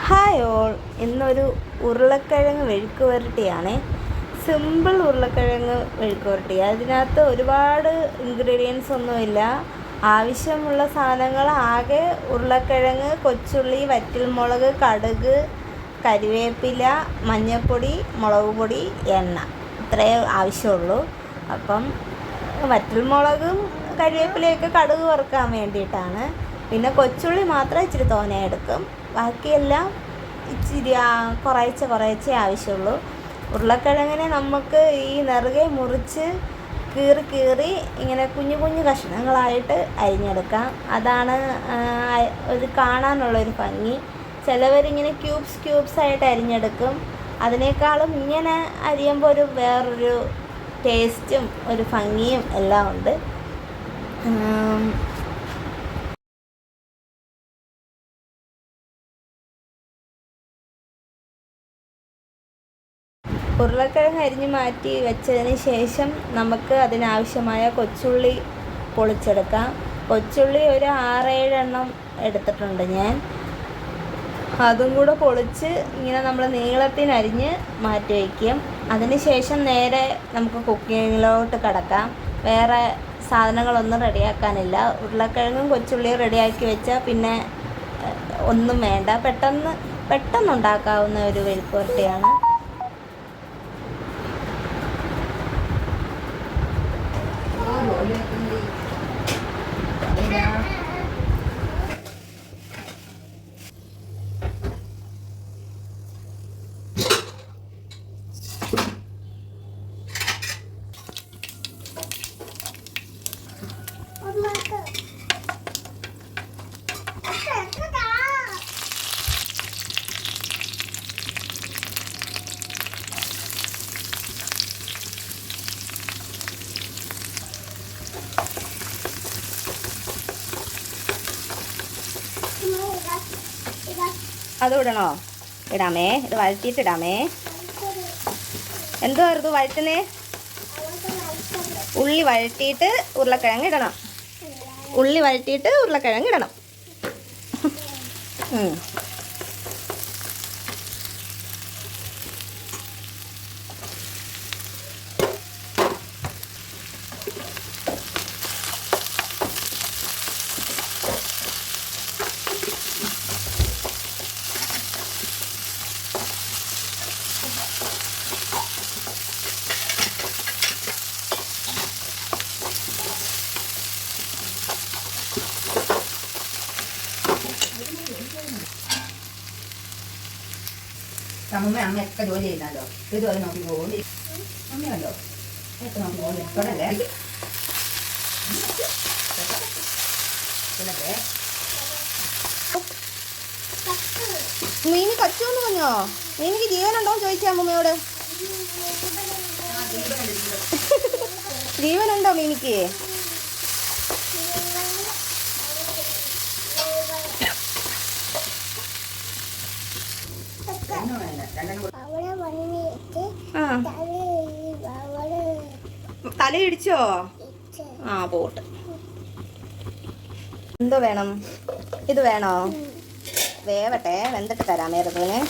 Hi all, ഇന്നൊരു ഉരുളക്കിഴങ്ങ് മെഴുക്ക് പുരട്ടിയാണ്. സിമ്പിൾ ഉരുളക്കിഴങ്ങ് മെഴുക്ക് പുരട്ടി. അതിനകത്ത് ഒരുപാട് ഇൻഗ്രീഡിയൻസ് ഒന്നുമില്ല. ആവശ്യമുള്ള സാധനങ്ങൾ ആകെ ഉരുളക്കിഴങ്ങ്, കൊച്ചുള്ളി, വറ്റൽമുളക്, കടുക്, കരിവേപ്പില, മഞ്ഞൾപ്പൊടി, മുളക് പൊടി, എണ്ണ. ഇത്രയേ ആവശ്യമുള്ളൂ. അപ്പം വറ്റൽമുളകും കരിവേപ്പിലയൊക്കെ കടുക് വറുക്കാൻ വേണ്ടിയിട്ടാണ്. പിന്നെ കൊച്ചുള്ളി മാത്രം ഇച്ചിരി തോനെ എടുക്കും. ബാക്കിയെല്ലാം ഇച്ചിരി കുറേശ്ശെ ആവശ്യമുള്ളൂ. ഉരുളക്കിഴങ്ങിനെ നമുക്ക് ഈ നെറുകെ മുറിച്ച് കീറി ഇങ്ങനെ കുഞ്ഞു കുഞ്ഞു കഷ്ണങ്ങളായിട്ട് അരിഞ്ഞെടുക്കാം. അതാണ് ഒരു കാണാനുള്ളൊരു ഭംഗി. ചിലവരിങ്ങനെ ക്യൂബ്സായിട്ട് അരിഞ്ഞെടുക്കും. അതിനേക്കാളും ഇങ്ങനെ അരിയുമ്പോൾ വേറൊരു ടേസ്റ്റും ഒരു ഭംഗിയും എല്ലാം ഉണ്ട്. ഉരുളക്കിഴങ്ങ് അരിഞ്ഞ് മാറ്റി വെച്ചതിന് ശേഷം നമുക്ക് അതിനാവശ്യമായ കൊച്ചുള്ളി പൊളിച്ചെടുക്കാം. കൊച്ചുള്ളി ഒരു 6-7 എണ്ണം എടുത്തിട്ടുണ്ട് ഞാൻ. അതും കൂടെ പൊളിച്ച് ഇങ്ങനെ നമ്മൾ നീളത്തിനരിഞ്ഞ് മാറ്റി വയ്ക്കും. അതിന് ശേഷം നേരെ നമുക്ക് കുക്കിങ്ങിലോട്ട് കിടക്കാം. വേറെ സാധനങ്ങളൊന്നും റെഡിയാക്കാനില്ല. ഉരുളക്കിഴങ്ങും കൊച്ചുള്ളിയും റെഡിയാക്കി വെച്ചാൽ പിന്നെ ഒന്നും വേണ്ട. പെട്ടെന്നുണ്ടാക്കാവുന്ന ഒരു മെഴുക്ക് പുരട്ടിയാണ്. അത് ഇടണോ? ഇടാമേ. ഇത് വഴറ്റിയിട്ടിടാമേ. എന്തുവായിരുന്നു വഴറ്റുന്നേ? ഉള്ളി വഴറ്റിയിട്ട് ഉരുളക്കിഴങ്ങ് ഇടണം. അമ്മയൊക്കെ ജോലി ചെയ്യുന്നല്ലോ. ഇതുപോലെ നോക്കി പോകും അമ്മയല്ലോ. ഒക്കെ നോക്കി പോകും. തുടല്ലേ മീന് കച്ചോന്ന് പറഞ്ഞോ? മീനിക്ക് ജീവനുണ്ടോന്ന് ചോദിച്ചാ അമ്മയോട്. ജീവനുണ്ടോ മീനിക്ക്? തലയിടിച്ചോ? പോട്ട്. എന്തോ വേണം? ഇത് വേണോ? വേവട്ടെ, വെന്തിട്ട് തരാം നേരത്തിന്.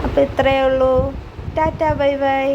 അപ്പോൾ ഇത്രയേ ഉള്ളൂ. Tata, bye bye.